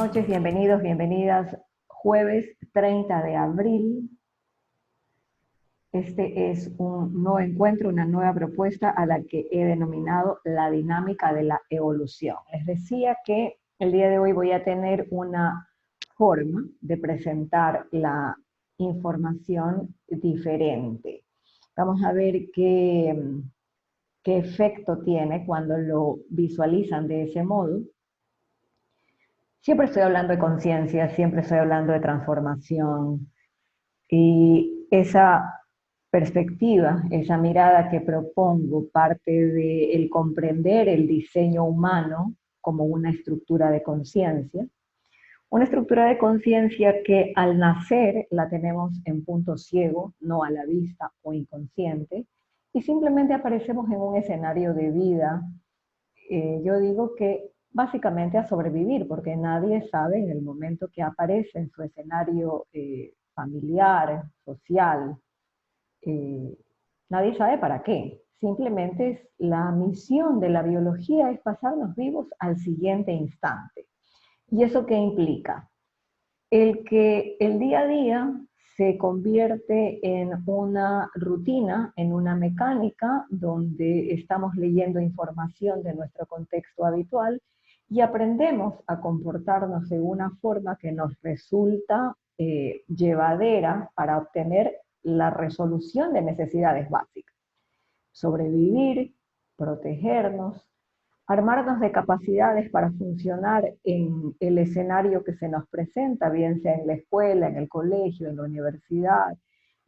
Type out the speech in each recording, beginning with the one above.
noches, bienvenidos, bienvenidas. Jueves 30 de abril. Este es un nuevo encuentro, una nueva propuesta a la que he denominado la dinámica de la evolución. Les decía que el día de hoy voy a tener una forma de presentar la información diferente. Vamos a ver qué efecto tiene cuando lo visualizan de ese modo. Siempre estoy hablando de conciencia, siempre estoy hablando de transformación, y esa perspectiva, esa mirada que propongo parte del comprender el diseño humano como una estructura de conciencia. Una estructura de conciencia que al nacer la tenemos en punto ciego, no a la vista o inconsciente, y simplemente aparecemos en un escenario de vida, yo digo que básicamente a sobrevivir, porque nadie sabe en el momento que aparece en su escenario familiar, social, nadie sabe para qué. Simplemente es la misión de la biología es pasarnos vivos al siguiente instante. ¿Y eso qué implica? El que el día a día se convierte en una rutina, en una mecánica, donde estamos leyendo información de nuestro contexto habitual y aprendemos a comportarnos de una forma que nos resulta llevadera para obtener la resolución de necesidades básicas. Sobrevivir, protegernos, armarnos de capacidades para funcionar en el escenario que se nos presenta, bien sea en la escuela, en el colegio, en la universidad,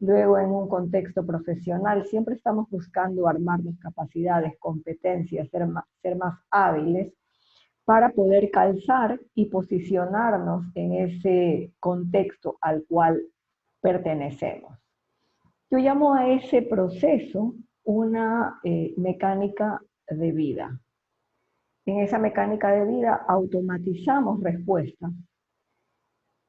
luego en un contexto profesional. Siempre estamos buscando armarnos capacidades, competencias, ser más hábiles para poder calzar y posicionarnos en ese contexto al cual pertenecemos. Yo llamo a ese proceso una mecánica de vida. En esa mecánica de vida automatizamos respuestas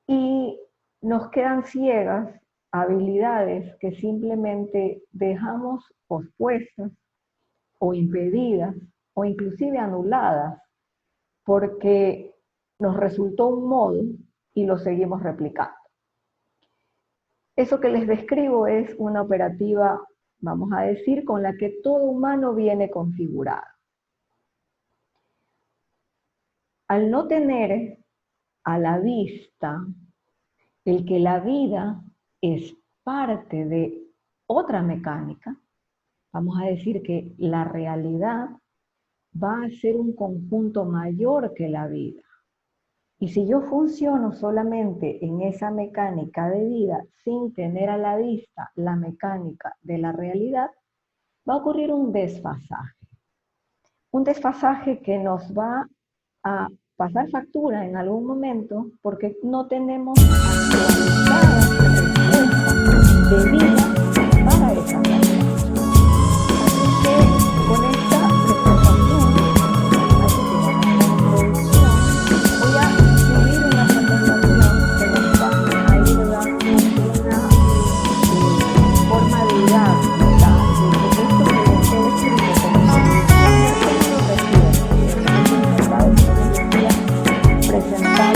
y nos quedan ciegas habilidades que simplemente dejamos pospuestas o impedidas o inclusive anuladas porque nos resultó un modo y lo seguimos replicando. Eso que les describo es una operativa, vamos a decir, con la que todo humano viene configurado. Al no tener a la vista el que la vida es parte de otra mecánica, vamos a decir que la realidad va a ser un conjunto mayor que la vida. Y si yo funciono solamente en esa mecánica de vida sin tener a la vista la mecánica de la realidad, va a ocurrir un desfasaje. Un desfasaje que nos va a pasar factura en algún momento porque no tenemos actualizadas respuestas de vida para esa realidad. Así que con esta presentación, voy a escribir una presentación que nos va a ir dando una forma didáctica de que esto que les he escrito como presentar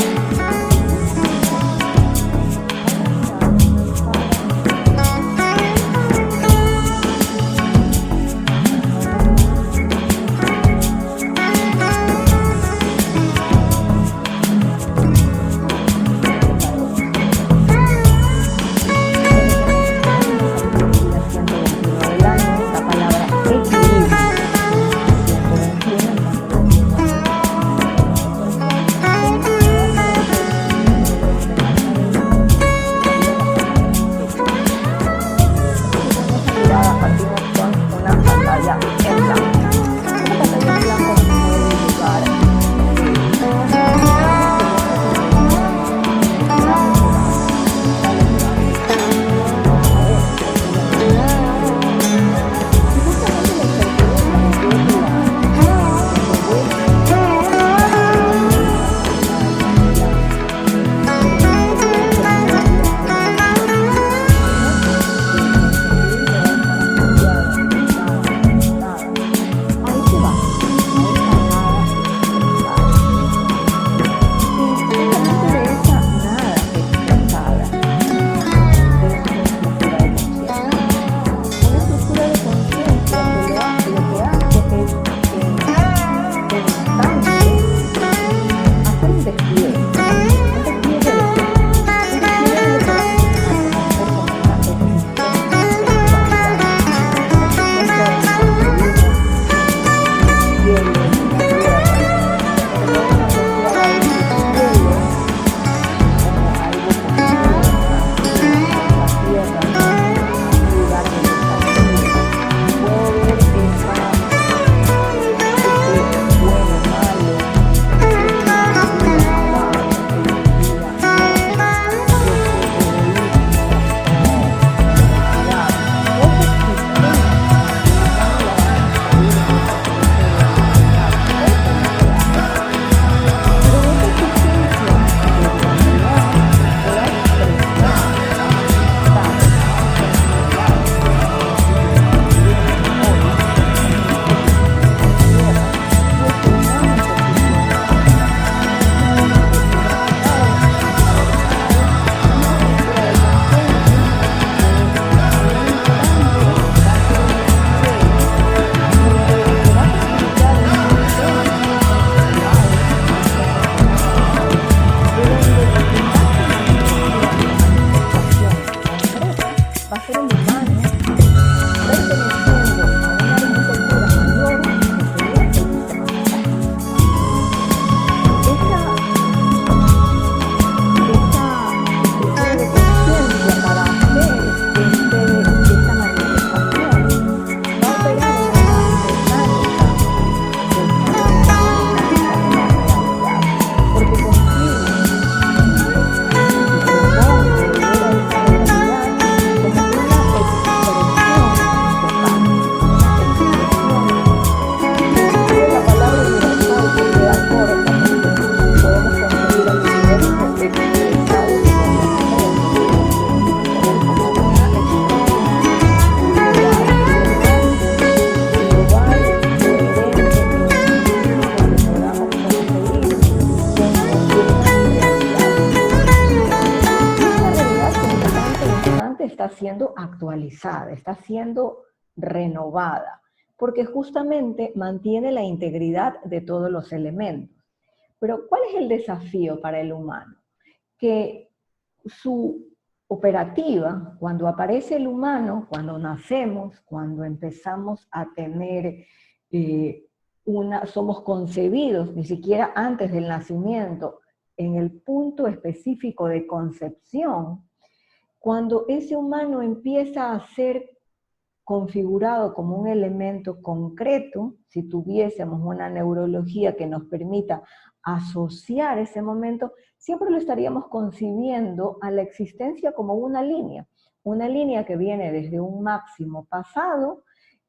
siendo actualizada, está siendo renovada, porque justamente mantiene la integridad de todos los elementos. Pero ¿cuál es el desafío para el humano? Que su operativa, cuando aparece el humano, cuando nacemos, cuando empezamos a tener somos concebidos, ni siquiera antes del nacimiento, en el punto específico de concepción, cuando ese humano empieza a ser configurado como un elemento concreto, si tuviésemos una neurología que nos permita asociar ese momento, siempre lo estaríamos concibiendo a la existencia como una línea que viene desde un máximo pasado,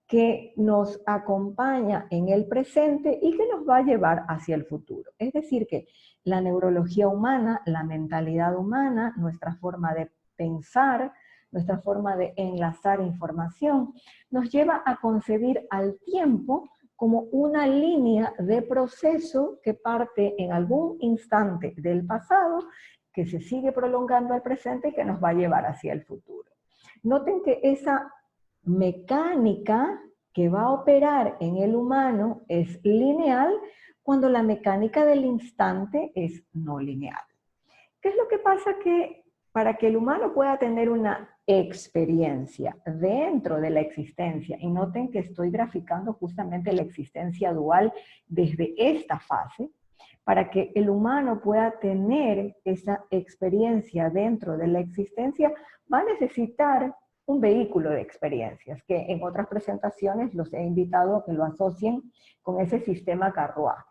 que nos acompaña en el presente y que nos va a llevar hacia el futuro. Es decir, que la neurología humana, la mentalidad humana, nuestra forma de pensar, nuestra forma de enlazar información, nos lleva a concebir al tiempo como una línea de proceso que parte en algún instante del pasado, que se sigue prolongando al presente y que nos va a llevar hacia el futuro. Noten que esa mecánica que va a operar en el humano es lineal cuando la mecánica del instante es no lineal. ¿Qué es lo que pasa? Que para que el humano pueda tener una experiencia dentro de la existencia, y noten que estoy graficando justamente la existencia dual desde esta fase, para que el humano pueda tener esa experiencia dentro de la existencia, va a necesitar un vehículo de experiencias, que en otras presentaciones los he invitado a que lo asocien con ese sistema carruaje,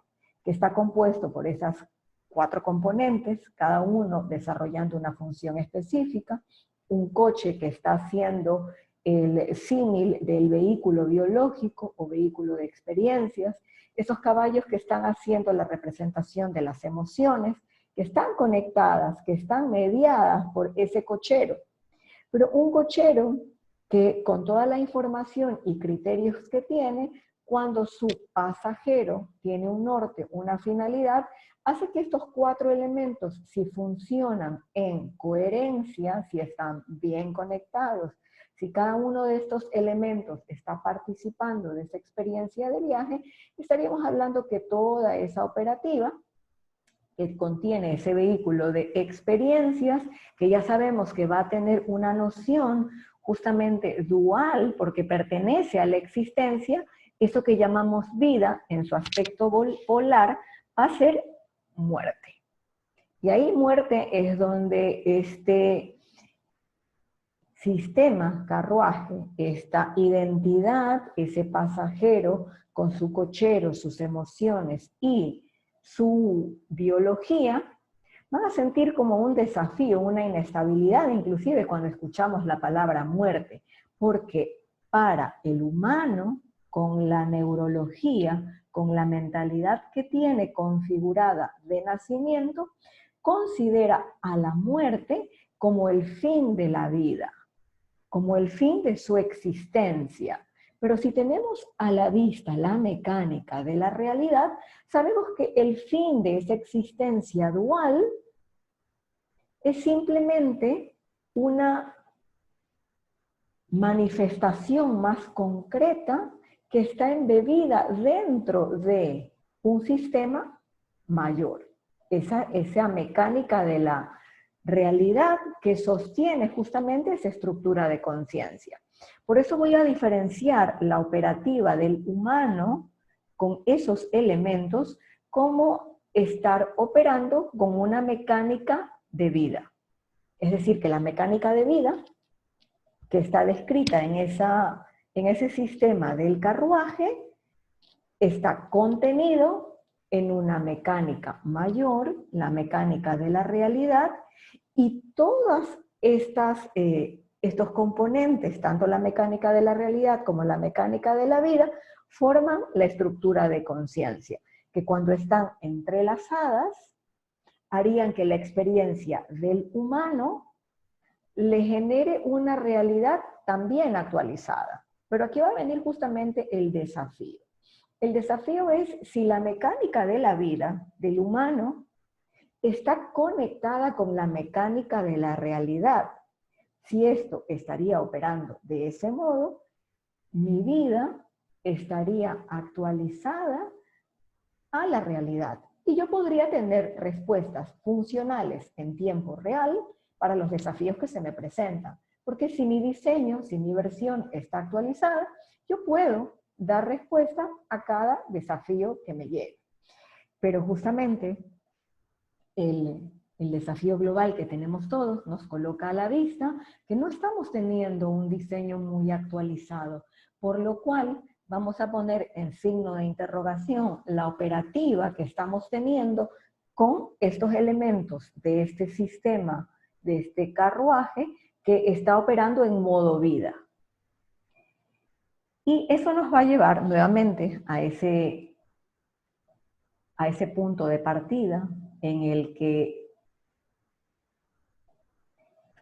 que está compuesto por esas 4 componentes, cada uno desarrollando una función específica, un coche que está haciendo el símil del vehículo biológico o vehículo de experiencias, esos caballos que están haciendo la representación de las emociones, que están conectadas, que están mediadas por ese cochero. Pero un cochero que con toda la información y criterios que tiene, cuando su pasajero tiene un norte, una finalidad, hace que estos 4 elementos, si funcionan en coherencia, si están bien conectados, si cada uno de estos elementos está participando de esa experiencia de viaje, estaríamos hablando que toda esa operativa que contiene ese vehículo de experiencias, que ya sabemos que va a tener una noción justamente dual, porque pertenece a la existencia, eso que llamamos vida en su aspecto polar, va a ser muerte. Y ahí muerte es donde este sistema carruaje, esta identidad, ese pasajero con su cochero, sus emociones y su biología, van a sentir como un desafío, una inestabilidad, inclusive cuando escuchamos la palabra muerte, porque para el humano, con la neurología, con la mentalidad que tiene configurada de nacimiento, considera a la muerte como el fin de la vida, como el fin de su existencia. Pero si tenemos a la vista la mecánica de la realidad, sabemos que el fin de esa existencia dual es simplemente una manifestación más concreta que está embebida dentro de un sistema mayor. Esa mecánica de la realidad que sostiene justamente esa estructura de conciencia. Por eso voy a diferenciar la operativa del humano con esos elementos como estar operando con una mecánica de vida. Es decir, que la mecánica de vida que está descrita en ese sistema del carruaje está contenido en una mecánica mayor, la mecánica de la realidad, y todas estos componentes, tanto la mecánica de la realidad como la mecánica de la vida, forman la estructura de conciencia, que cuando están entrelazadas, harían que la experiencia del humano le genere una realidad también actualizada. Pero aquí va a venir justamente el desafío. El desafío es si la mecánica de la vida del humano está conectada con la mecánica de la realidad, Si esto estaría operando de ese modo, mi vida estaría actualizada a la realidad. Y yo podría tener respuestas funcionales en tiempo real para los desafíos que se me presentan. Porque si mi diseño, si mi versión está actualizada, yo puedo dar respuesta a cada desafío que me llegue. Pero justamente el desafío global que tenemos todos nos coloca a la vista que no estamos teniendo un diseño muy actualizado, por lo cual vamos a poner en signo de interrogación la operativa que estamos teniendo con estos elementos de este sistema, de este carruaje que está operando en modo vida. Y eso nos va a llevar nuevamente a ese punto de partida en el que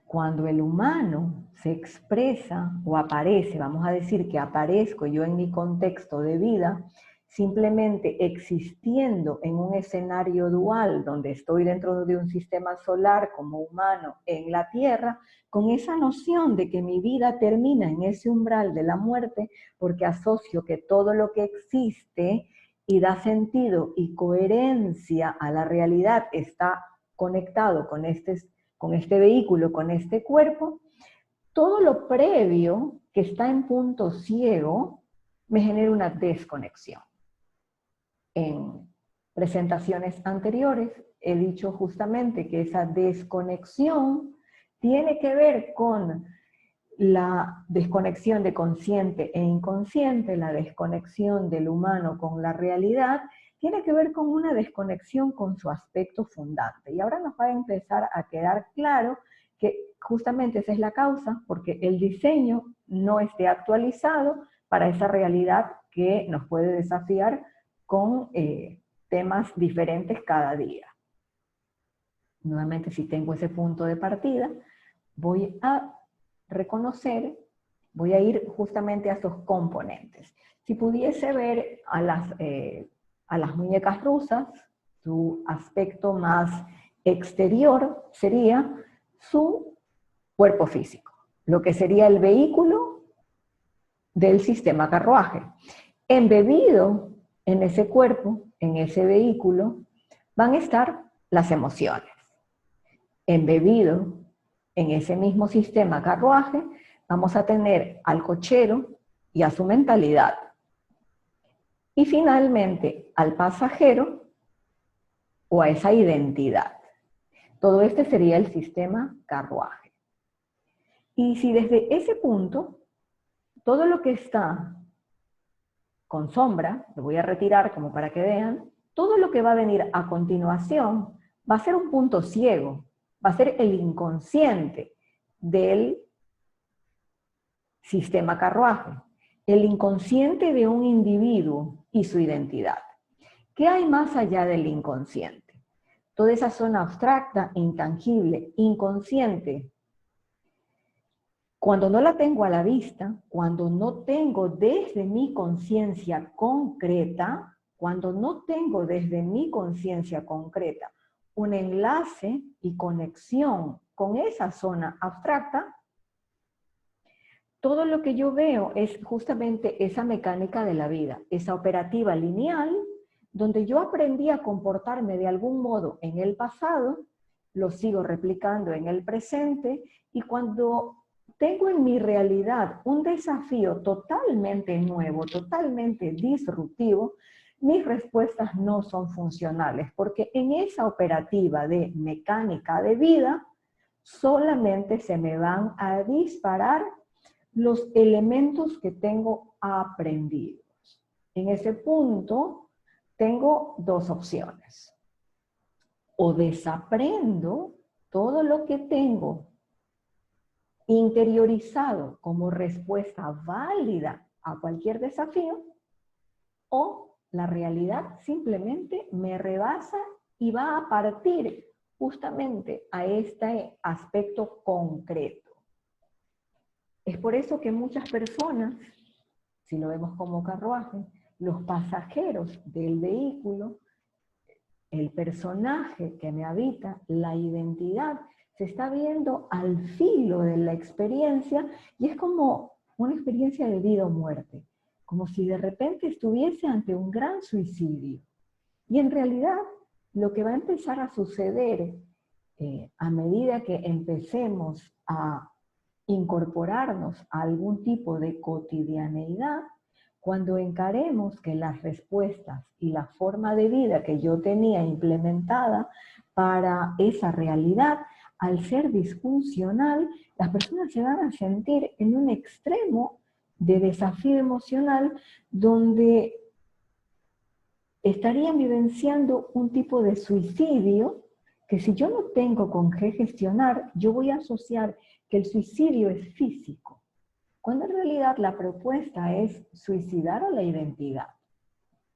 cuando el humano se expresa o aparece, vamos a decir que aparezco yo en mi contexto de vida, simplemente existiendo en un escenario dual donde estoy dentro de un sistema solar como humano en la Tierra, con esa noción de que mi vida termina en ese umbral de la muerte, porque asocio que todo lo que existe y da sentido y coherencia a la realidad está conectado con este vehículo, con este cuerpo, todo lo previo que está en punto ciego me genera una desconexión. En presentaciones anteriores he dicho justamente que esa desconexión tiene que ver con la desconexión de consciente e inconsciente, la desconexión del humano con la realidad, tiene que ver con una desconexión con su aspecto fundante. Y ahora nos va a empezar a quedar claro que justamente esa es la causa, porque el diseño no esté actualizado para esa realidad que nos puede desafiar con temas diferentes cada día. Nuevamente, si tengo ese punto de partida, voy a reconocer, voy a ir justamente a esos componentes. Si pudiese ver a las muñecas rusas, su aspecto más exterior sería su cuerpo físico, lo que sería el vehículo del sistema carruaje. Embebido en ese cuerpo, en ese vehículo, van a estar las emociones. Embebido en ese mismo sistema carruaje, vamos a tener al cochero y a su mentalidad. Y finalmente al pasajero o a esa identidad. Todo este sería el sistema carruaje. Y si desde ese punto, todo lo que está con sombra, lo voy a retirar como para que vean, todo lo que va a venir a continuación va a ser un punto ciego, va a ser el inconsciente del sistema carruaje, el inconsciente de un individuo y su identidad. ¿Qué hay más allá del inconsciente? Toda esa zona abstracta, intangible, inconsciente. Cuando no la tengo a la vista, cuando no tengo desde mi conciencia concreta, cuando no tengo desde mi conciencia concreta un enlace y conexión con esa zona abstracta, todo lo que yo veo es justamente esa mecánica de la vida, esa operativa lineal, donde yo aprendí a comportarme de algún modo en el pasado, lo sigo replicando en el presente, y cuando tengo en mi realidad un desafío totalmente nuevo, totalmente disruptivo, mis respuestas no son funcionales, porque en esa operativa de mecánica de vida, solamente se me van a disparar los elementos que tengo aprendidos. En ese punto tengo dos opciones. O desaprendo todo lo que tengo interiorizado como respuesta válida a cualquier desafío, o la realidad simplemente me rebasa y va a partir justamente a este aspecto concreto. Es por eso que muchas personas, si lo vemos como carruaje, los pasajeros del vehículo, el personaje que me habita, la identidad, se está viendo al filo de la experiencia y es como una experiencia de vida o muerte, como si de repente estuviese ante un gran suicidio. Y en realidad lo que va a empezar a suceder a medida que empecemos a incorporarnos a algún tipo de cotidianeidad, cuando encaremos que las respuestas y la forma de vida que yo tenía implementada para esa realidad, al ser disfuncional, las personas se van a sentir en un extremo de desafío emocional donde estarían vivenciando un tipo de suicidio que si yo no tengo con qué gestionar, yo voy a asociar que el suicidio es físico, cuando en realidad la propuesta es suicidar a la identidad,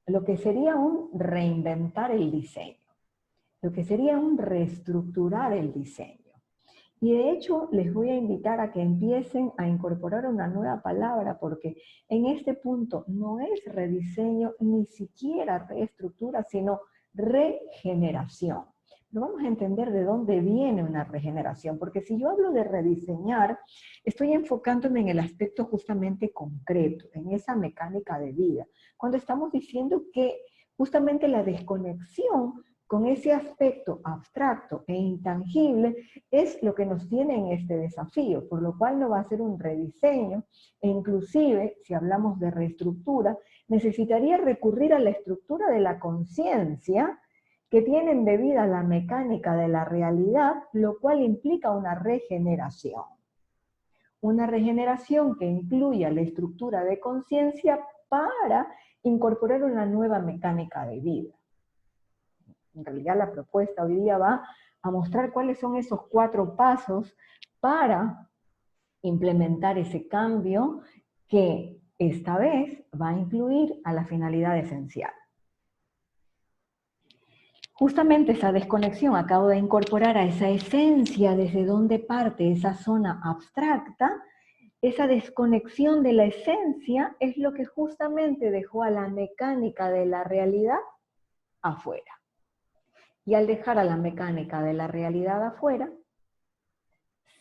lo que sería un reinventar el diseño, lo que sería un reestructurar el diseño. Y de hecho les voy a invitar a que empiecen a incorporar una nueva palabra, porque en este punto no es rediseño, ni siquiera reestructura, sino regeneración. Pero vamos a entender de dónde viene una regeneración, porque si yo hablo de rediseñar, estoy enfocándome en el aspecto justamente concreto, en esa mecánica de vida. Cuando estamos diciendo que justamente la desconexión con ese aspecto abstracto e intangible es lo que nos tiene en este desafío, por lo cual no va a ser un rediseño, e inclusive, si hablamos de reestructura, necesitaría recurrir a la estructura de la conciencia que tiene embebida la mecánica de la realidad, lo cual implica una regeneración. Una regeneración que incluya la estructura de conciencia para incorporar una nueva mecánica de vida. En realidad la propuesta hoy día va a mostrar cuáles son esos 4 pasos para implementar ese cambio que esta vez va a incluir a la finalidad esencial. Justamente esa desconexión acabo de incorporar a esa esencia desde donde parte esa zona abstracta. Esa desconexión de la esencia es lo que justamente dejó a la mecánica de la realidad afuera. Y al dejar a la mecánica de la realidad afuera,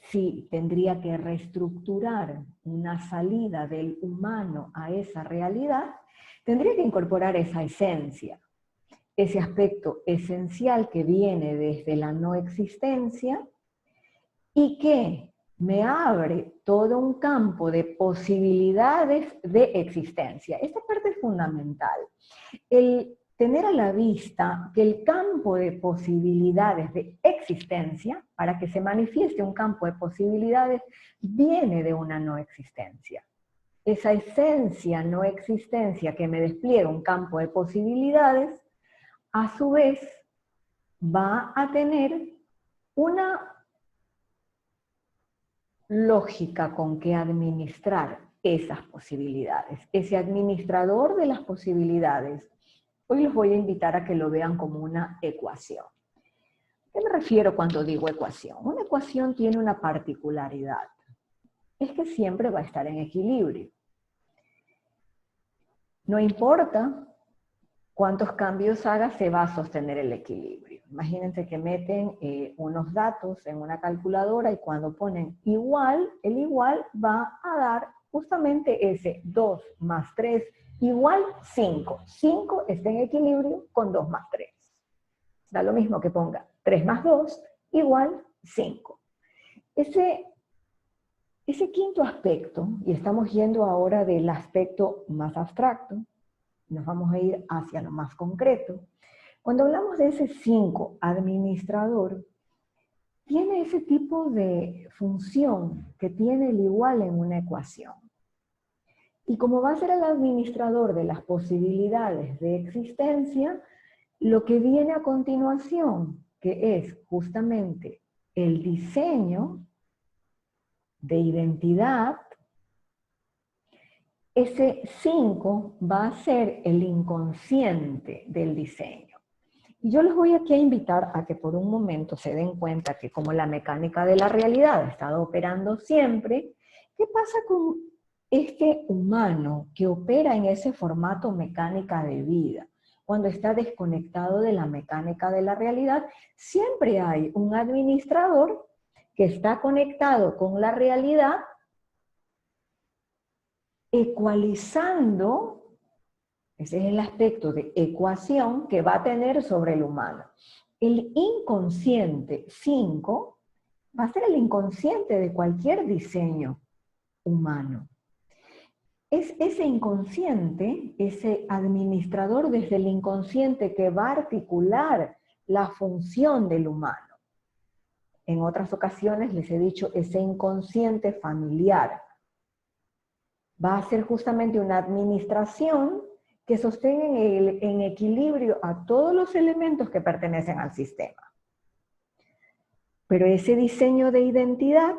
sí tendría que reestructurar una salida del humano a esa realidad, tendría que incorporar esa esencia, ese aspecto esencial que viene desde la no existencia y que me abre todo un campo de posibilidades de existencia. Esta parte es fundamental. El tener a la vista que el campo de posibilidades de existencia, para que se manifieste un campo de posibilidades, viene de una no existencia. Esa esencia no existencia que me despliega un campo de posibilidades, a su vez va a tener una lógica con que administrar esas posibilidades. Ese administrador de las posibilidades, hoy los voy a invitar a que lo vean como una ecuación. ¿A qué me refiero cuando digo ecuación? Una ecuación tiene una particularidad, es que siempre va a estar en equilibrio. No importa cuántos cambios haga, se va a sostener el equilibrio. Imagínense que meten unos datos en una calculadora y cuando ponen igual, el igual va a dar justamente ese 2 más 3 igual 5. 5 está en equilibrio con 2 más 3. Da lo mismo que ponga 3 más 2 igual 5. Ese quinto aspecto, y estamos yendo ahora del aspecto más abstracto, nos vamos a ir hacia lo más concreto. Cuando hablamos de ese 5 administrador, tiene ese tipo de función que tiene el igual en una ecuación. Y como va a ser el administrador de las posibilidades de existencia, lo que viene a continuación, que es justamente el diseño de identidad, ese 5 va a ser el inconsciente del diseño. Y yo les voy aquí a invitar a que por un momento se den cuenta que como la mecánica de la realidad ha estado operando siempre, ¿qué pasa con este humano que opera en ese formato mecánica de vida? Cuando está desconectado de la mecánica de la realidad, siempre hay un administrador que está conectado con la realidad, ecualizando, ese es el aspecto de ecuación que va a tener sobre el humano. El inconsciente 5 va a ser el inconsciente de cualquier diseño humano. Es ese inconsciente, ese administrador desde el inconsciente que va a articular la función del humano. En otras ocasiones les he dicho ese inconsciente familiar. Va a ser justamente una administración que sostenga en equilibrio a todos los elementos que pertenecen al sistema. Pero ese diseño de identidad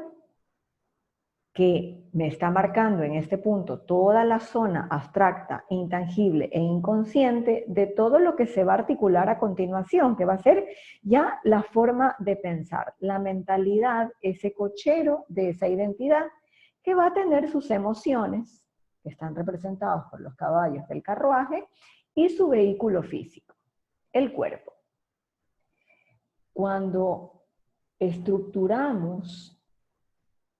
que me está marcando en este punto toda la zona abstracta, intangible e inconsciente de todo lo que se va a articular a continuación, que va a ser ya la forma de pensar, la mentalidad, ese cochero de esa identidad que va a tener sus emociones, que están representados por los caballos del carruaje, y su vehículo físico, el cuerpo. Cuando estructuramos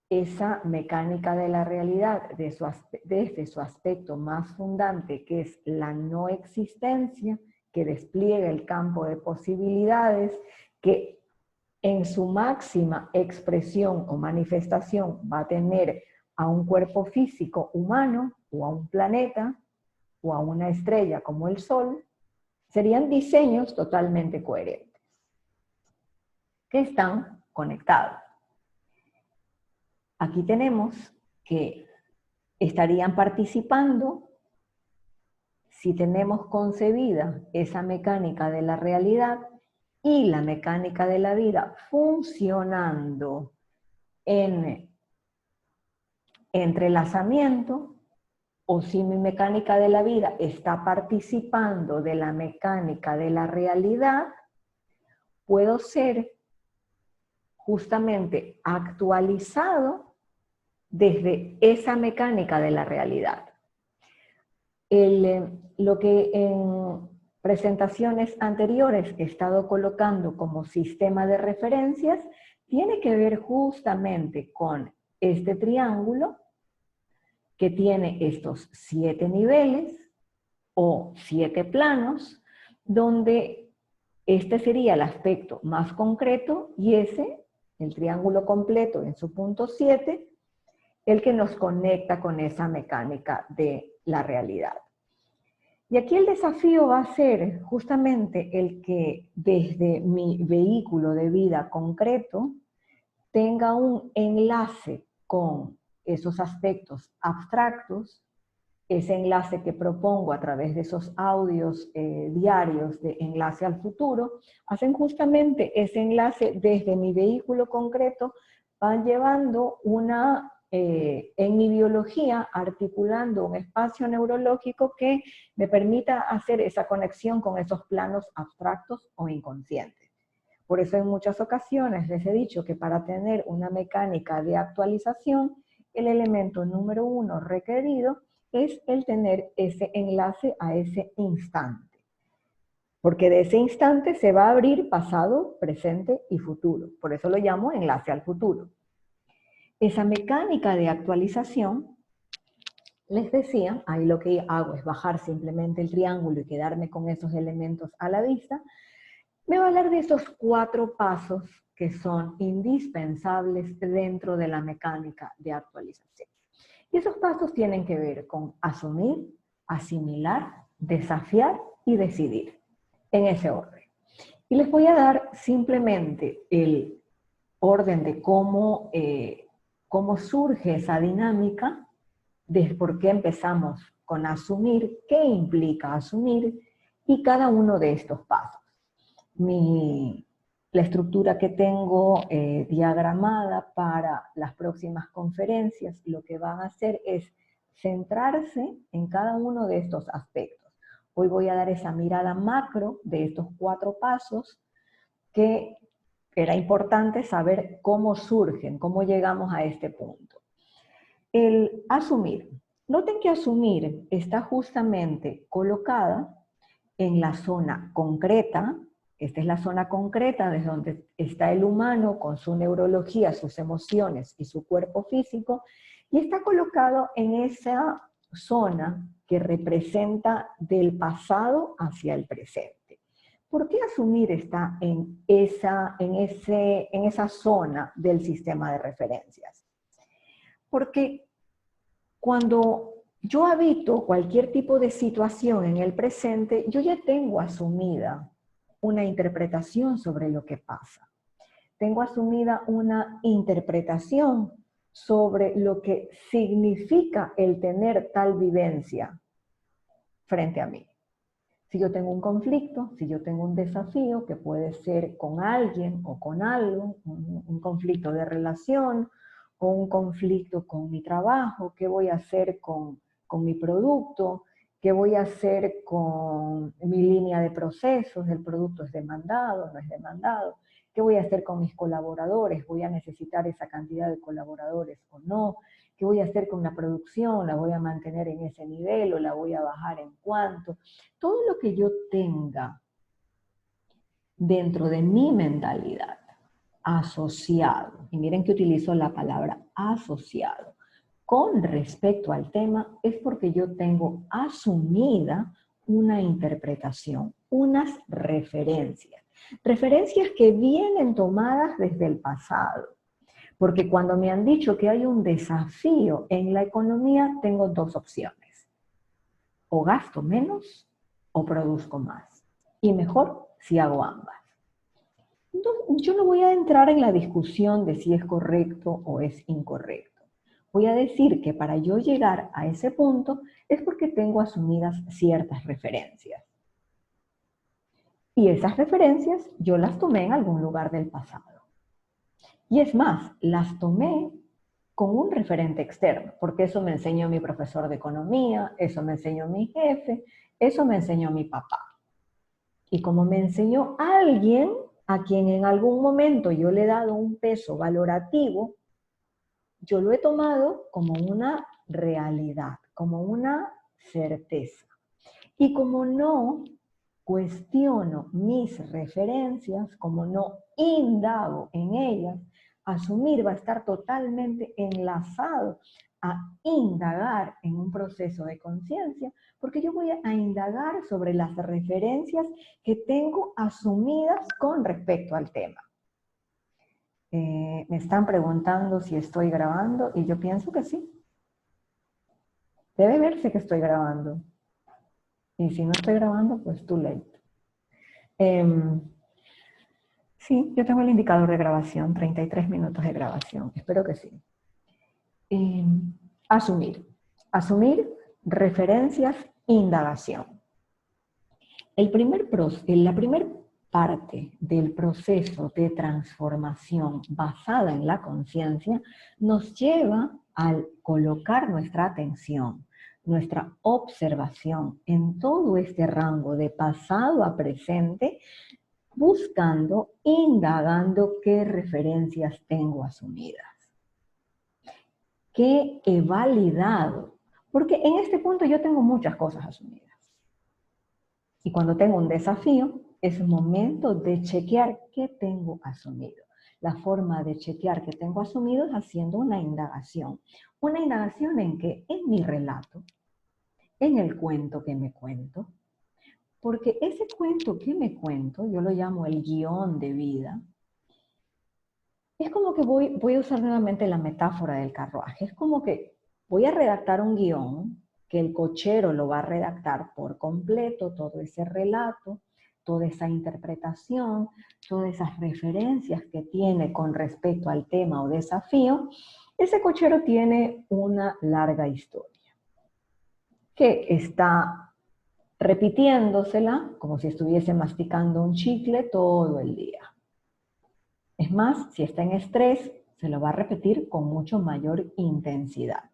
esa mecánica de la realidad desde su aspecto más fundante, que es la no existencia, que despliega el campo de posibilidades, que en su máxima expresión o manifestación va a tener a un cuerpo físico humano, o a un planeta, o a una estrella como el Sol, serían diseños totalmente coherentes, que están conectados. Aquí tenemos que estarían participando, si tenemos concebida esa mecánica de la realidad y la mecánica de la vida funcionando en entrelazamiento, o si mi mecánica de la vida está participando de la mecánica de la realidad, puedo ser justamente actualizado desde esa mecánica de la realidad. Lo que en presentaciones anteriores he estado colocando como sistema de referencias tiene que ver justamente con este triángulo que tiene estos 7 niveles o 7 planos, donde este sería el aspecto más concreto y ese, el triángulo completo en su punto 7, el que nos conecta con esa mecánica de la realidad. Y aquí el desafío va a ser justamente el que desde mi vehículo de vida concreto tenga un enlace con esos aspectos abstractos, ese enlace que propongo a través de esos audios diarios de enlace al futuro, hacen justamente ese enlace desde mi vehículo concreto, van llevando en mi biología, articulando un espacio neurológico que me permita hacer esa conexión con esos planos abstractos o inconscientes. Por eso en muchas ocasiones les he dicho que para tener una mecánica de actualización, el elemento número 1 requerido es el tener ese enlace a ese instante. Porque de ese instante se va a abrir pasado, presente y futuro. Por eso lo llamo enlace al futuro. Esa mecánica de actualización, les decía, ahí lo que hago es bajar simplemente el triángulo y quedarme con esos elementos a la vista, me va a hablar de esos 4 pasos que son indispensables dentro de la mecánica de actualización. Y esos pasos tienen que ver con asumir, asimilar, desafiar y decidir, en ese orden. Y les voy a dar simplemente el orden de cómo surge esa dinámica, de por qué empezamos con asumir, qué implica asumir, y cada uno de estos pasos. La estructura que tengo diagramada para las próximas conferencias, lo que van a hacer es centrarse en cada uno de estos aspectos. Hoy voy a dar esa mirada macro de estos 4 pasos que era importante saber cómo surgen, cómo llegamos a este punto. El asumir. Noten que asumir está justamente colocada en la zona concreta, Esta es la zona concreta desde donde está el humano con su neurología, sus emociones y su cuerpo físico, y está colocado en esa zona que representa del pasado hacia el presente. ¿Por qué asumir está en esa zona del sistema de referencias? Porque cuando yo habito cualquier tipo de situación en el presente, yo ya tengo asumida una interpretación sobre lo que pasa. Tengo asumida una interpretación sobre lo que significa el tener tal vivencia frente a mí. Si yo tengo un conflicto, si yo tengo un desafío, que puede ser con alguien o con algo, un conflicto de relación o un conflicto con mi trabajo, ¿qué voy a hacer con mi producto? ¿Qué voy a hacer con mi línea de procesos? ¿El producto es demandado, no es demandado? ¿Qué voy a hacer con mis colaboradores? ¿Voy a necesitar esa cantidad de colaboradores o no? ¿Qué voy a hacer con la producción? ¿La voy a mantener en ese nivel o la voy a bajar en cuánto? Todo lo que yo tenga dentro de mi mentalidad asociado, y miren que utilizo la palabra asociado, con respecto al tema, es porque yo tengo asumida una interpretación, unas referencias. Referencias que vienen tomadas desde el pasado. Porque cuando me han dicho que hay un desafío en la economía, tengo dos opciones. O gasto menos o produzco más. Y mejor si hago ambas. Yo no voy a entrar en la discusión de si es correcto o es incorrecto. Voy a decir que para yo llegar a ese punto es porque tengo asumidas ciertas referencias. Y esas referencias yo las tomé en algún lugar del pasado. Y es más, las tomé con un referente externo, porque eso me enseñó mi profesor de economía, eso me enseñó mi jefe, eso me enseñó mi papá. Y como me enseñó alguien a quien en algún momento yo le he dado un peso valorativo, yo lo he tomado como una realidad, como una certeza. Y como no cuestiono mis referencias, como no indago en ellas, asumir va a estar totalmente enlazado a indagar en un proceso de conciencia, porque yo voy a indagar sobre las referencias que tengo asumidas con respecto al tema. Me están preguntando si estoy grabando y yo pienso que sí. Debe verse que estoy grabando. Y si no estoy grabando, pues too late. Sí, yo tengo el indicador de grabación, 33 minutos de grabación. Espero que sí. Asumir. Asumir referencias, indagación. La primera parte del proceso de transformación basada en la conciencia nos lleva al colocar nuestra atención, nuestra observación en todo este rango de pasado a presente, buscando, indagando qué referencias tengo asumidas, qué he validado, porque en este punto yo tengo muchas cosas asumidas. Y cuando tengo un desafío, es momento de chequear qué tengo asumido. La forma de chequear qué tengo asumido es haciendo una indagación. Una indagación en que en mi relato, en el cuento que me cuento, porque ese cuento que me cuento, yo lo llamo el guión de vida, es como que voy a usar nuevamente la metáfora del carruaje, es como que voy a redactar un guión, que el cochero lo va a redactar por completo, todo ese relato, toda esa interpretación, todas esas referencias que tiene con respecto al tema o desafío. Ese cochero tiene una larga historia, que está repitiéndosela como si estuviese masticando un chicle todo el día. Es más, si está en estrés, se lo va a repetir con mucho mayor intensidad.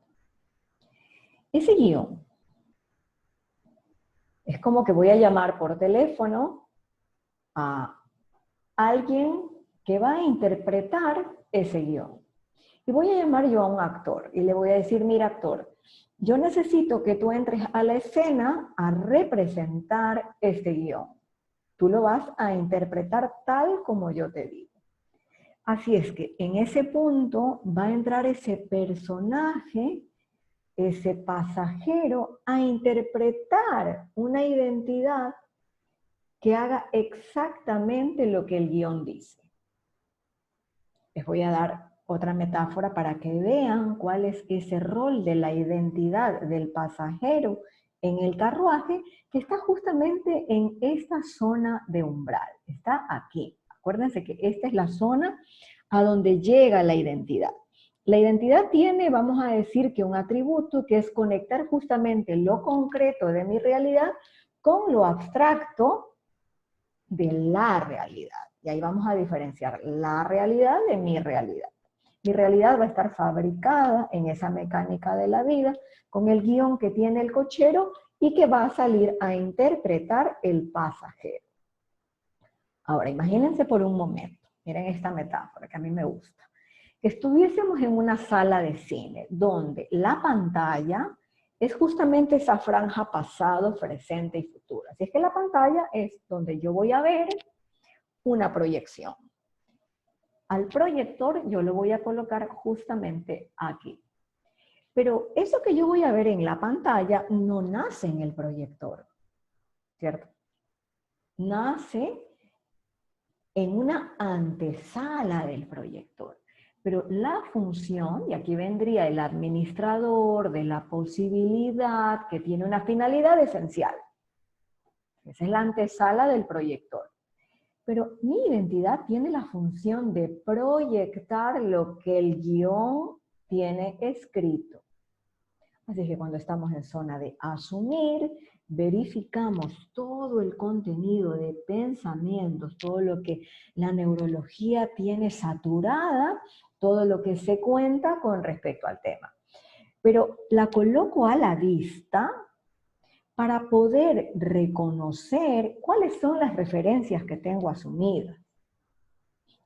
Ese guión es como que voy a llamar por teléfono a alguien que va a interpretar ese guión. Y voy a llamar yo a un actor y le voy a decir, mira actor, yo necesito que tú entres a la escena a representar este guión. Tú lo vas a interpretar tal como yo te digo. Así es que en ese punto va a entrar ese personaje, ese pasajero, a interpretar una identidad que haga exactamente lo que el guión dice. Les voy a dar otra metáfora para que vean cuál es ese rol de la identidad del pasajero en el carruaje, que está justamente en esta zona de umbral. Está aquí. Acuérdense que esta es la zona a donde llega la identidad. La identidad tiene, vamos a decir, que un atributo que es conectar justamente lo concreto de mi realidad con lo abstracto de la realidad. Y ahí vamos a diferenciar la realidad de mi realidad. Mi realidad va a estar fabricada en esa mecánica de la vida, con el guión que tiene el cochero y que va a salir a interpretar el pasajero. Ahora, imagínense por un momento, miren esta metáfora que a mí me gusta, que estuviésemos en una sala de cine, donde la pantalla es justamente esa franja pasado, presente y futuro. Así es que la pantalla es donde yo voy a ver una proyección. Al proyector yo lo voy a colocar justamente aquí. Pero eso que yo voy a ver en la pantalla no nace en el proyector, ¿cierto? Nace en una antesala del proyector. Pero la función, y aquí vendría el administrador de la posibilidad, que tiene una finalidad esencial. Esa es la antesala del proyector. Pero mi identidad tiene la función de proyectar lo que el guión tiene escrito. Así que cuando estamos en zona de asumir, verificamos todo el contenido de pensamientos, todo lo que la neurología tiene saturada, todo lo que se cuenta con respecto al tema. Pero la coloco a la vista para poder reconocer cuáles son las referencias que tengo asumidas.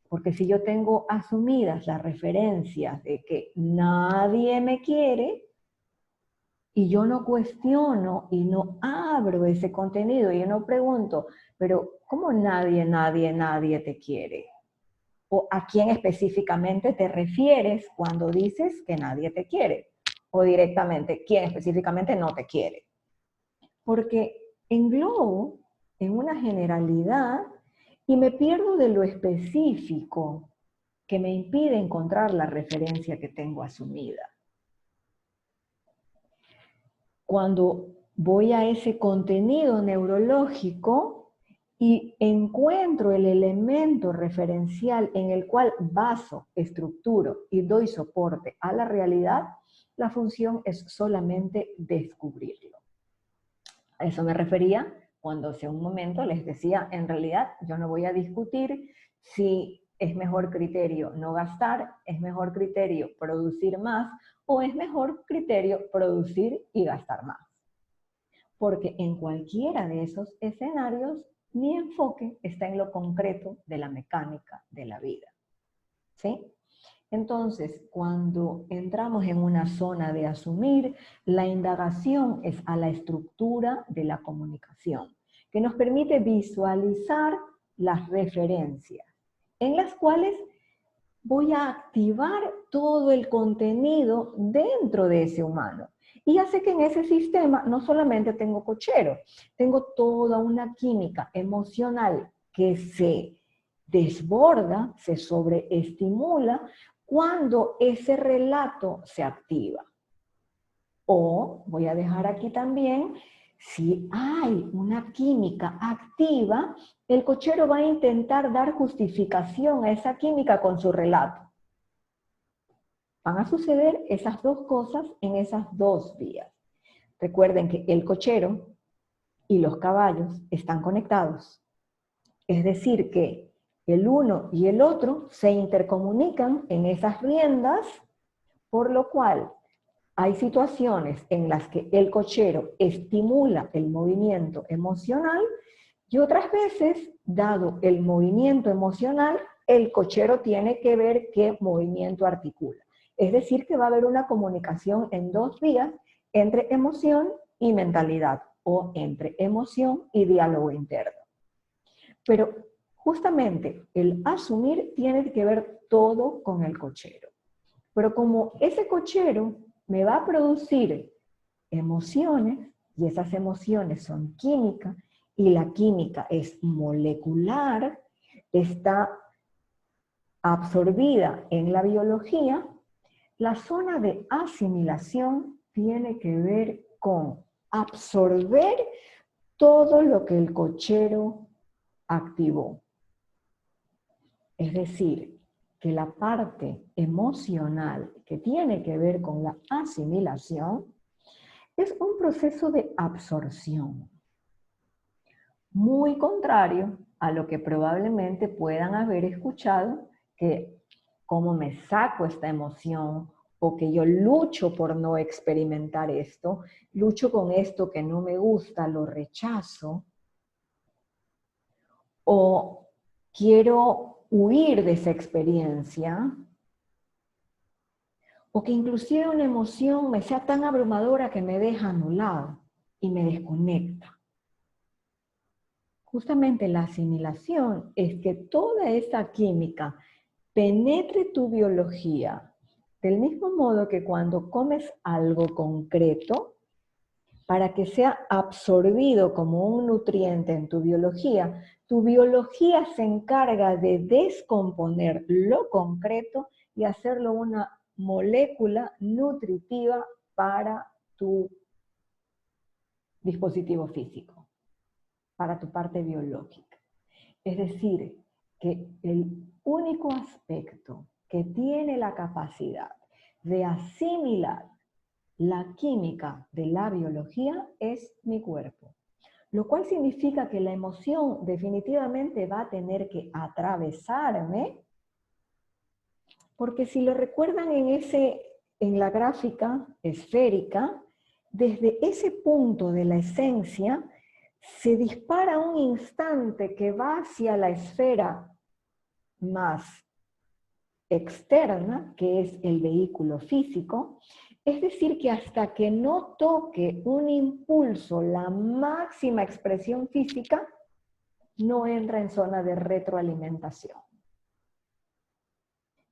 Porque si yo tengo asumidas las referencias de que nadie me quiere, y yo no cuestiono y no abro ese contenido, y yo no pregunto, pero ¿cómo nadie te quiere? ¿O a quién específicamente te refieres cuando dices que nadie te quiere? O directamente, ¿quién específicamente no te quiere? Porque englobo en una generalidad y me pierdo de lo específico que me impide encontrar la referencia que tengo asumida. Cuando voy a ese contenido neurológico y encuentro el elemento referencial en el cual baso, estructuro y doy soporte a la realidad, la función es solamente descubrirlo. A eso me refería cuando hace un momento les decía, en realidad yo no voy a discutir si es mejor criterio no gastar, es mejor criterio producir más o es mejor criterio producir y gastar más. Porque en cualquiera de esos escenarios mi enfoque está en lo concreto de la mecánica de la vida. ¿Sí? Entonces, cuando entramos en una zona de asumir, la indagación es a la estructura de la comunicación, que nos permite visualizar las referencias, en las cuales voy a activar todo el contenido dentro de ese humano. Y hace que en ese sistema no solamente tengo cochero, tengo toda una química emocional que se desborda, se sobreestimula cuando ese relato se activa. O voy a dejar aquí también, si hay una química activa, el cochero va a intentar dar justificación a esa química con su relato. Van a suceder esas dos cosas en esas dos vías. Recuerden que el cochero y los caballos están conectados. Es decir, que el uno y el otro se intercomunican en esas riendas, por lo cual hay situaciones en las que el cochero estimula el movimiento emocional y otras veces, dado el movimiento emocional, el cochero tiene que ver qué movimiento articula. Es decir, que va a haber una comunicación en dos vías entre emoción y mentalidad, o entre emoción y diálogo interno. Pero justamente el asumir tiene que ver todo con el cochero. Pero como ese cochero me va a producir emociones, y esas emociones son químicas, y la química es molecular, está absorbida en la biología, la zona de asimilación tiene que ver con absorber todo lo que el cochero activó. Es decir, que la parte emocional que tiene que ver con la asimilación es un proceso de absorción, muy contrario a lo que probablemente puedan haber escuchado, que cómo me saco esta emoción, o que yo lucho por no experimentar esto, lucho con esto que no me gusta, lo rechazo, o quiero huir de esa experiencia, o que inclusive una emoción me sea tan abrumadora que me deja anulado y me desconecta. Justamente la asimilación es que toda esa química penetre tu biología, del mismo modo que cuando comes algo concreto, para que sea absorbido como un nutriente en tu biología se encarga de descomponer lo concreto y hacerlo una molécula nutritiva para tu dispositivo físico, para tu parte biológica. Es decir, que el único aspecto que tiene la capacidad de asimilar la química de la biología es mi cuerpo. Lo cual significa que la emoción definitivamente va a tener que atravesarme, porque si lo recuerdan en la gráfica esférica, desde ese punto de la esencia se dispara un instante que va hacia la esfera más externa, que es el vehículo físico. Es decir, que hasta que no toque un impulso, la máxima expresión física, no entra en zona de retroalimentación.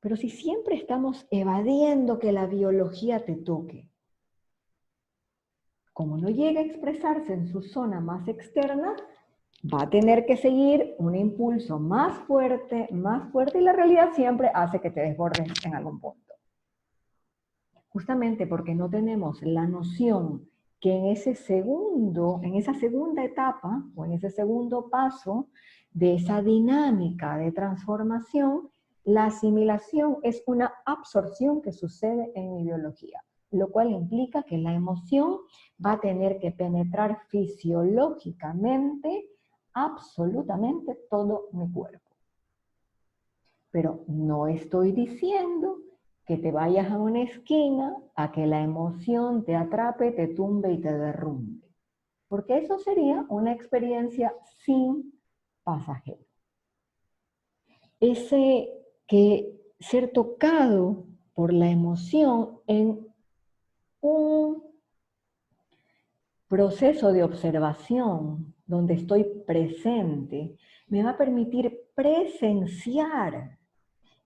Pero si siempre estamos evadiendo que la biología te toque, como no llega a expresarse en su zona más externa, va a tener que seguir un impulso más fuerte, y la realidad siempre hace que te desbordes en algún punto. Justamente porque no tenemos la noción que en esa segunda etapa, o en ese segundo paso de esa dinámica de transformación, la asimilación es una absorción que sucede en mi biología, lo cual implica que la emoción va a tener que penetrar fisiológicamente absolutamente todo mi cuerpo. Pero no estoy diciendo que te vayas a una esquina a que la emoción te atrape, te tumbe y te derrumbe. Porque eso sería una experiencia sin pasajero. Ese que ser tocado por la emoción en un proceso de observación donde estoy presente, me va a permitir presenciar.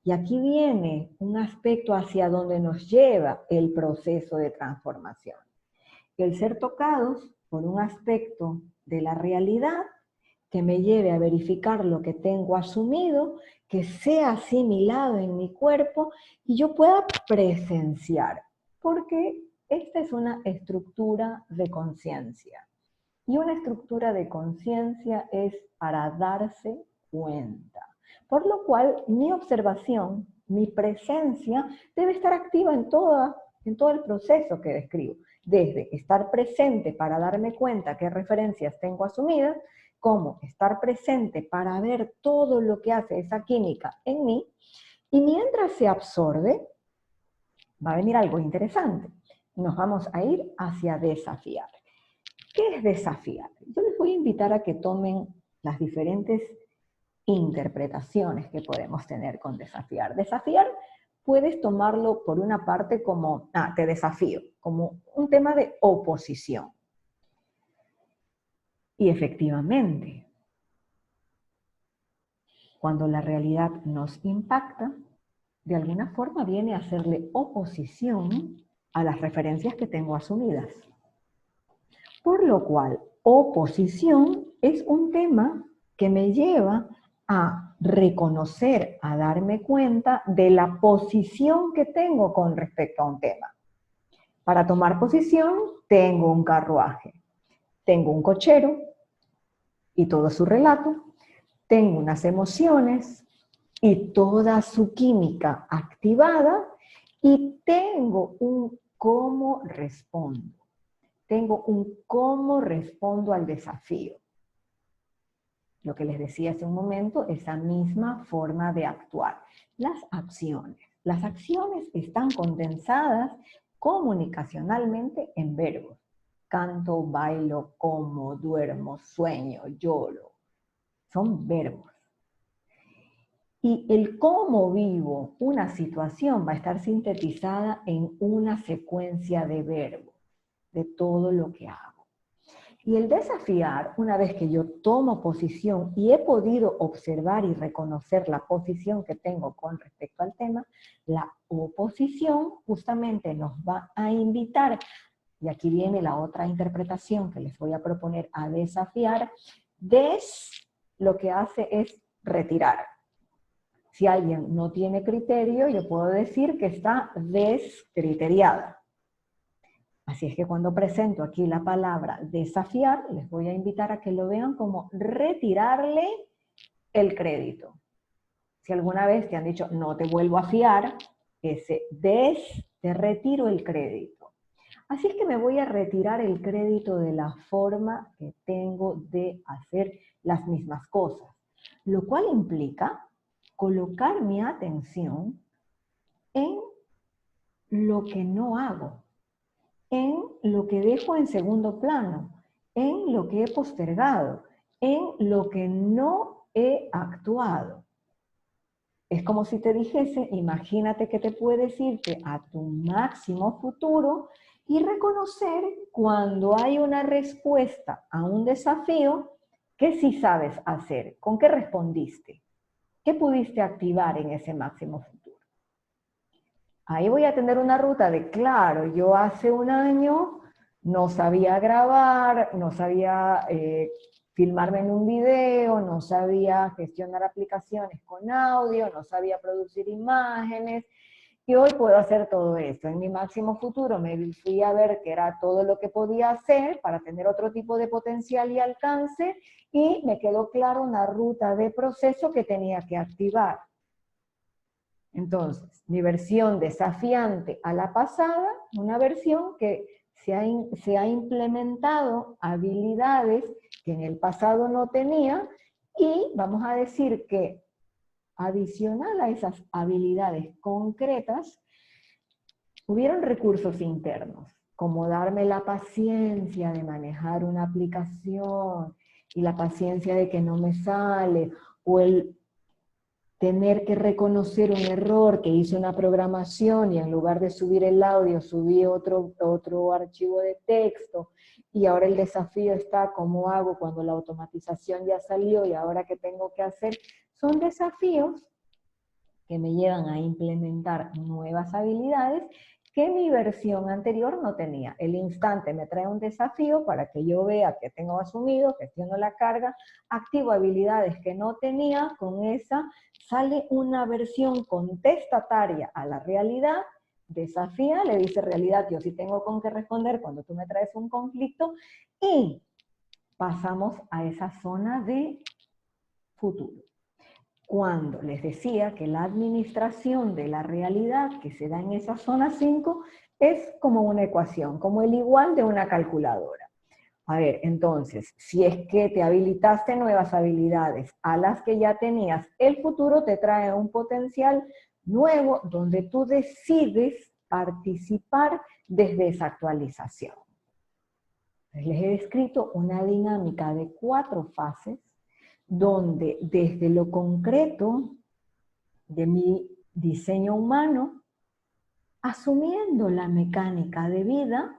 Y aquí viene un aspecto hacia donde nos lleva el proceso de transformación. El ser tocados por un aspecto de la realidad que me lleve a verificar lo que tengo asumido, que sea asimilado en mi cuerpo y yo pueda presenciar, porque esta es una estructura de conciencia. Y una estructura de conciencia es para darse cuenta. Por lo cual, mi observación, mi presencia, debe estar activa en todo el proceso que describo. Desde estar presente para darme cuenta qué referencias tengo asumidas, como estar presente para ver todo lo que hace esa química en mí, y mientras se absorbe, va a venir algo interesante. Nos vamos a ir hacia desafiar. ¿Qué es desafiar? Yo les voy a invitar a que tomen las diferentes interpretaciones que podemos tener con desafiar. Desafiar puedes tomarlo por una parte como, te desafío, como un tema de oposición. Y efectivamente, Cuando la realidad nos impacta, de alguna forma viene a hacerle oposición a las referencias que tengo asumidas. Por lo cual, oposición es un tema que me lleva a reconocer, a darme cuenta de la posición que tengo con respecto a un tema. Para tomar posición, tengo un carruaje, tengo un cochero y todo su relato, tengo unas emociones y toda su química activada y tengo un cómo respondo. Tengo un cómo respondo al desafío. Lo que les decía hace un momento, esa misma forma de actuar. Las acciones. Las acciones están condensadas comunicacionalmente en verbos. Canto, bailo, como, duermo, sueño, lloro. Son verbos. Y el cómo vivo una situación va a estar sintetizada en una secuencia de verbos, de todo lo que hago. Y el desafiar, una vez que yo tomo posición y he podido observar y reconocer la posición que tengo con respecto al tema, la oposición justamente nos va a invitar, y aquí viene la otra interpretación que les voy a proponer, a desafiar. Lo que hace es retirar. Si alguien no tiene criterio, yo puedo decir que está descriteriada. Así es que cuando presento aquí la palabra desafiar, les voy a invitar a que lo vean como retirarle el crédito. Si alguna vez te han dicho, no te vuelvo a fiar, te retiro el crédito. Así es que me voy a retirar el crédito de la forma que tengo de hacer las mismas cosas. Lo cual implica colocar mi atención en lo que no hago, en lo que dejo en segundo plano, en lo que he postergado, en lo que no he actuado. Es como si te dijese, imagínate que te puedes irte a tu máximo futuro y reconocer cuando hay una respuesta a un desafío que sí sabes hacer, con qué respondiste, qué pudiste activar en ese máximo futuro. Ahí voy a tener una ruta de, claro, yo hace un año no sabía grabar, no sabía filmarme en un video, no sabía gestionar aplicaciones con audio, no sabía producir imágenes, y hoy puedo hacer todo esto. En mi máximo futuro me fui a ver que era todo lo que podía hacer para tener otro tipo de potencial y alcance, y me quedó claro una ruta de proceso que tenía que activar. Entonces, mi versión desafiante a la pasada, una versión que se ha implementado habilidades que en el pasado no tenía, y vamos a decir que adicional a esas habilidades concretas, hubieron recursos internos, como darme la paciencia de manejar una aplicación y la paciencia de que no me sale, o el tener que reconocer un error, que hice una programación y en lugar de subir el audio subí otro archivo de texto, y ahora el desafío está cómo hago cuando la automatización ya salió y ahora qué tengo que hacer. Son desafíos que me llevan a implementar nuevas habilidades que mi versión anterior no tenía. El instante me trae un desafío para que yo vea que tengo asumido, gestiono la carga, activo habilidades que no tenía, con esa sale una versión contestataria a la realidad, desafía, le dice realidad, yo sí tengo con qué responder cuando tú me traes un conflicto, y pasamos a esa zona de futuro. Cuando les decía que la administración de la realidad que se da en esa zona 5 es como una ecuación, como el igual de una calculadora. A ver, entonces, si es que te habilitaste nuevas habilidades a las que ya tenías, el futuro te trae un potencial nuevo donde tú decides participar desde esa actualización. Les he descrito una dinámica de 4 fases donde desde lo concreto de mi diseño humano, asumiendo la mecánica de vida,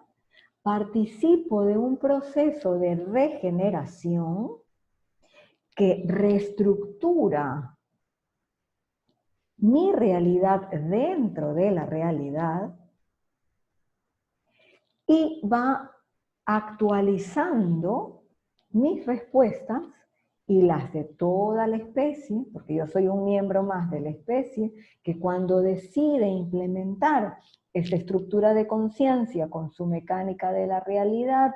participo de un proceso de regeneración que reestructura mi realidad dentro de la realidad y va actualizando mis respuestas y las de toda la especie, porque yo soy un miembro más de la especie, que cuando decide implementar esa estructura de conciencia con su mecánica de la realidad,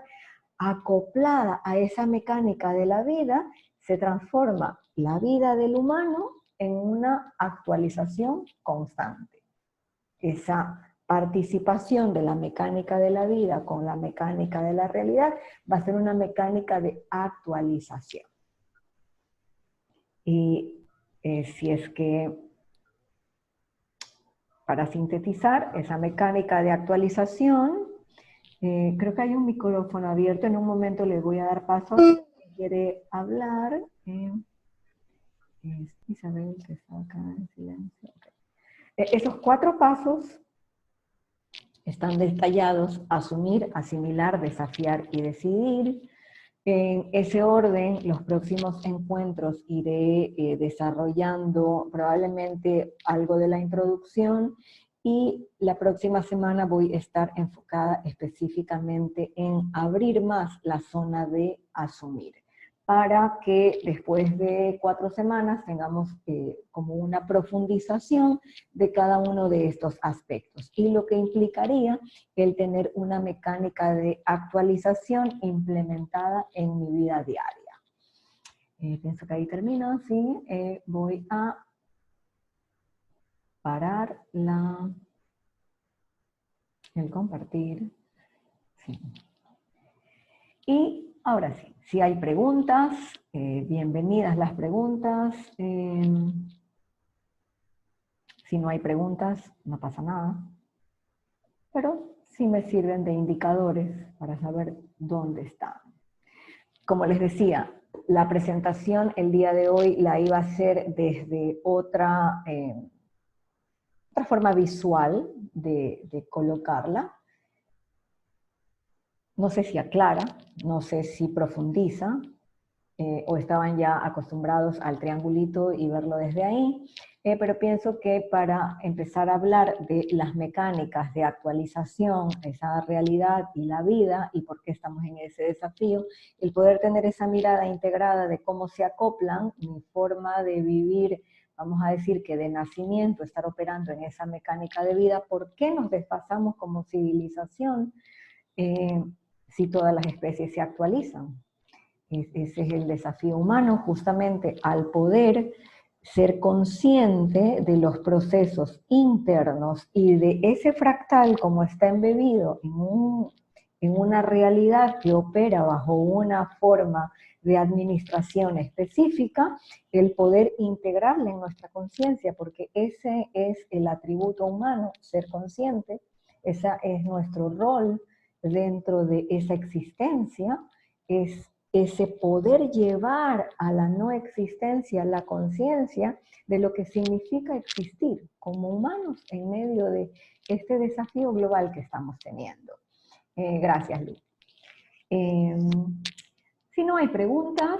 acoplada a esa mecánica de la vida, se transforma la vida del humano en una actualización constante. Esa participación de la mecánica de la vida con la mecánica de la realidad va a ser una mecánica de actualización. Y si es que, para sintetizar, esa mecánica de actualización, creo que hay un micrófono abierto, en un momento le voy a dar paso a quien quiere hablar. Es Isabel, que está acá en silencio. Okay. Esos 4 pasos están detallados: asumir, asimilar, desafiar y decidir. En ese orden, los próximos encuentros iré desarrollando probablemente algo de la introducción, y la próxima semana voy a estar enfocada específicamente en abrir más la zona de asumir, para que después de 4 semanas tengamos como una profundización de cada uno de estos aspectos, y lo que implicaría el tener una mecánica de actualización implementada en mi vida diaria. Pienso que ahí termino, sí. Voy a parar el compartir. Sí. Y ahora sí, si hay preguntas, bienvenidas las preguntas. Si no hay preguntas, no pasa nada. Pero sí me sirven de indicadores para saber dónde están. Como les decía, la presentación el día de hoy la iba a hacer desde otra forma visual de colocarla. No sé si aclara, no sé si profundiza, o estaban ya acostumbrados al triangulito y verlo desde ahí, pero pienso que para empezar a hablar de las mecánicas de actualización, esa realidad y la vida, y por qué estamos en ese desafío, el poder tener esa mirada integrada de cómo se acoplan mi forma de vivir, vamos a decir que de nacimiento, estar operando en esa mecánica de vida, ¿por qué nos desfasamos como civilización si todas las especies se actualizan? Ese es el desafío humano, justamente al poder ser consciente de los procesos internos y de ese fractal como está embebido en una realidad que opera bajo una forma de administración específica, el poder integrarla en nuestra conciencia, porque ese es el atributo humano, ser consciente, ese es nuestro rol dentro de esa existencia, es ese poder llevar a la no existencia la conciencia de lo que significa existir como humanos en medio de este desafío global que estamos teniendo. Gracias, Lu. Si no hay preguntas,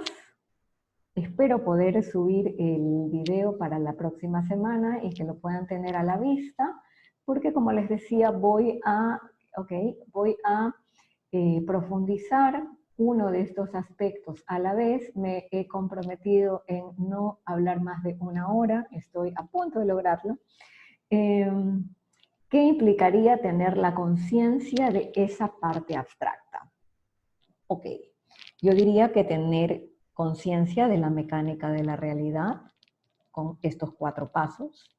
espero poder subir el video para la próxima semana y que lo puedan tener a la vista, porque como les decía, voy a profundizar uno de estos aspectos a la vez. Me he comprometido en no hablar más de 1 hora, estoy a punto de lograrlo. ¿Qué implicaría tener la conciencia de esa parte abstracta? Ok, yo diría que tener conciencia de la mecánica de la realidad con estos 4 pasos.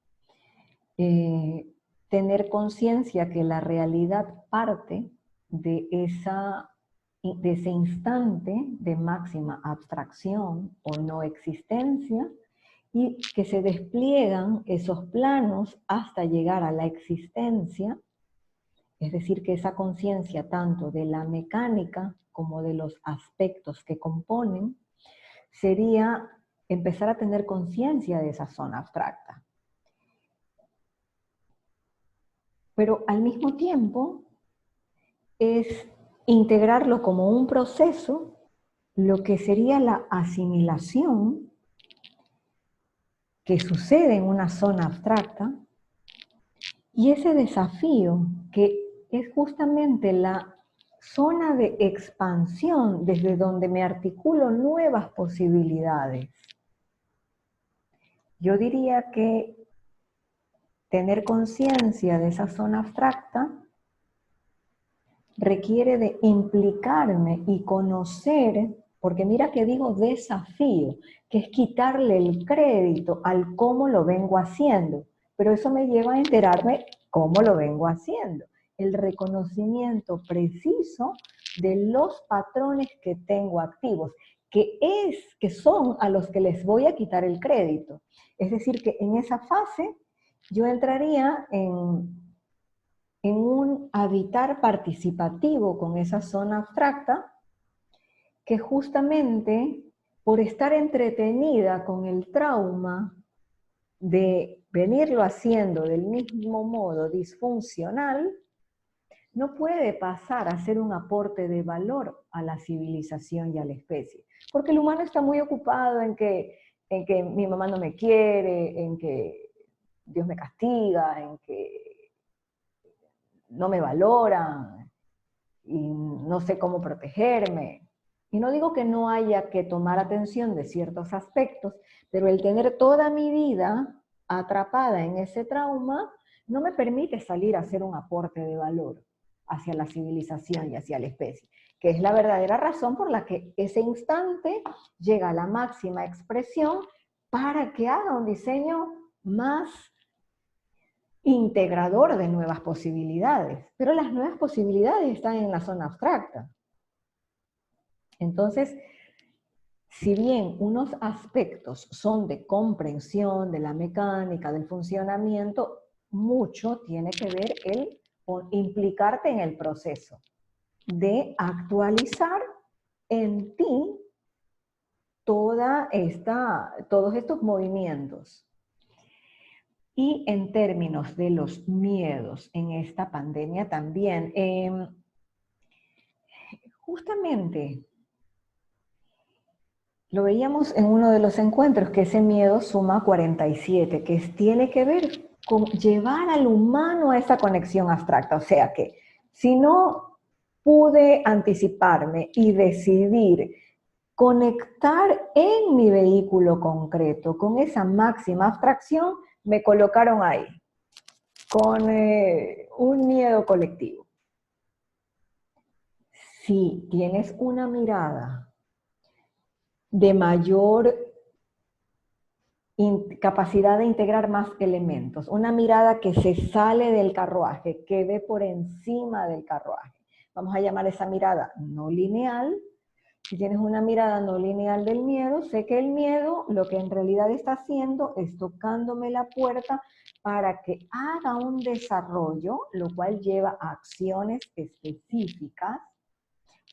Tener conciencia que la realidad parte de ese instante de máxima abstracción o no existencia, y que se despliegan esos planos hasta llegar a la existencia, es decir, que esa conciencia tanto de la mecánica como de los aspectos que componen, sería empezar a tener conciencia de esa zona abstracta. Pero al mismo tiempo es integrarlo como un proceso, lo que sería la asimilación, que sucede en una zona abstracta, y ese desafío que es justamente la zona de expansión desde donde me articulo nuevas posibilidades. Yo diría que tener conciencia de esa zona abstracta requiere de implicarme y conocer, porque mira que digo desafío, que es quitarle el crédito al cómo lo vengo haciendo, pero eso me lleva a enterarme cómo lo vengo haciendo, el reconocimiento preciso de los patrones que tengo activos, que son a los que les voy a quitar el crédito. Es decir, que en esa fase yo entraría en un habitar participativo con esa zona abstracta, que justamente por estar entretenida con el trauma de venirlo haciendo del mismo modo disfuncional, no puede pasar a ser un aporte de valor a la civilización y a la especie. Porque el humano está muy ocupado en que mi mamá no me quiere, en que Dios me castiga, en que no me valoran, y no sé cómo protegerme. Y no digo que no haya que tomar atención de ciertos aspectos, pero el tener toda mi vida atrapada en ese trauma no me permite salir a hacer un aporte de valor hacia la civilización y hacia la especie, que es la verdadera razón por la que ese instante llega a la máxima expresión para que haga un diseño más integrador de nuevas posibilidades, pero las nuevas posibilidades están en la zona abstracta. Entonces, si bien unos aspectos son de comprensión de la mecánica, del funcionamiento, mucho tiene que ver el implicarte en el proceso de actualizar en ti todos estos movimientos. Y en términos de los miedos en esta pandemia también, justamente lo veíamos en uno de los encuentros, que ese miedo suma 47, que tiene que ver con llevar al humano a esa conexión abstracta. O sea que si no pude anticiparme y decidir conectar en mi vehículo concreto con esa máxima abstracción, me colocaron ahí, con un miedo colectivo. Si tienes una mirada de mayor capacidad de integrar más elementos, una mirada que se sale del carruaje, que ve por encima del carruaje, vamos a llamar esa mirada no lineal. Si tienes una mirada no lineal del miedo, sé que el miedo lo que en realidad está haciendo es tocándome la puerta para que haga un desarrollo, lo cual lleva a acciones específicas,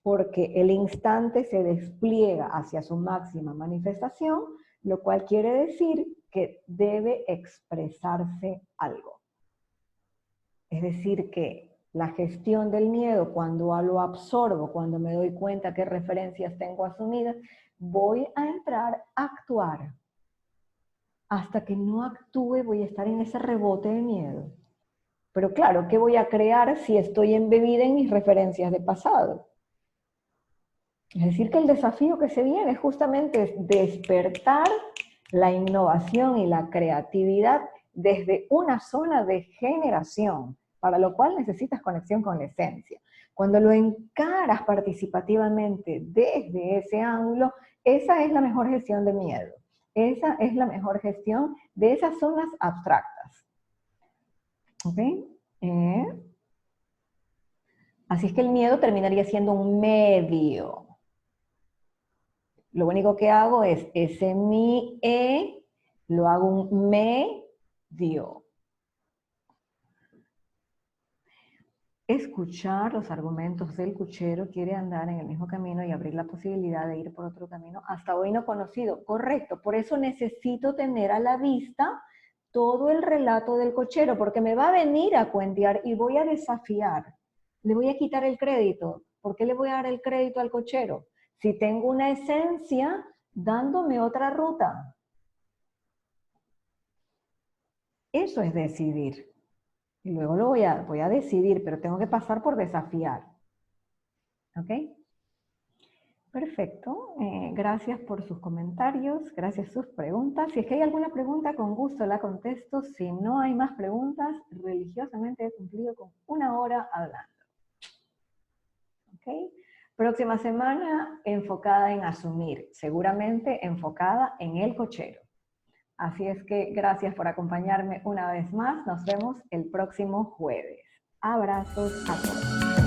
porque el instante se despliega hacia su máxima manifestación, lo cual quiere decir que debe expresarse algo. Es decir, que la gestión del miedo, cuando lo absorbo, cuando me doy cuenta qué referencias tengo asumidas, voy a entrar a actuar. Hasta que no actúe, voy a estar en ese rebote de miedo. Pero claro, ¿qué voy a crear si estoy embebida en mis referencias de pasado? Es decir, que el desafío que se viene es justamente despertar la innovación y la creatividad desde una zona de generación, para lo cual necesitas conexión con la esencia. Cuando lo encaras participativamente desde ese ángulo, esa es la mejor gestión de miedo. Esa es la mejor gestión de esas zonas abstractas. ¿Ok? Así es que el miedo terminaría siendo un medio. Lo único que hago es ese mi, lo hago un medio. Escuchar los argumentos del cuchero quiere andar en el mismo camino y abrir la posibilidad de ir por otro camino hasta hoy no conocido. Correcto, por eso necesito tener a la vista todo el relato del cochero, porque me va a venir a cuentear y voy a desafiar. Le voy a quitar el crédito. ¿Por qué le voy a dar el crédito al cochero? Si tengo una esencia dándome otra ruta. Eso es decidir. Y luego lo voy a decidir, pero tengo que pasar por desafiar. ¿Ok? Perfecto. Gracias por sus comentarios, gracias por sus preguntas. Si es que hay alguna pregunta, con gusto la contesto. Si no hay más preguntas, religiosamente he cumplido con 1 hora hablando. ¿Ok? Próxima semana enfocada en asumir, seguramente enfocada en el cochero. Así es que gracias por acompañarme una vez más. Nos vemos el próximo jueves. Abrazos a todos.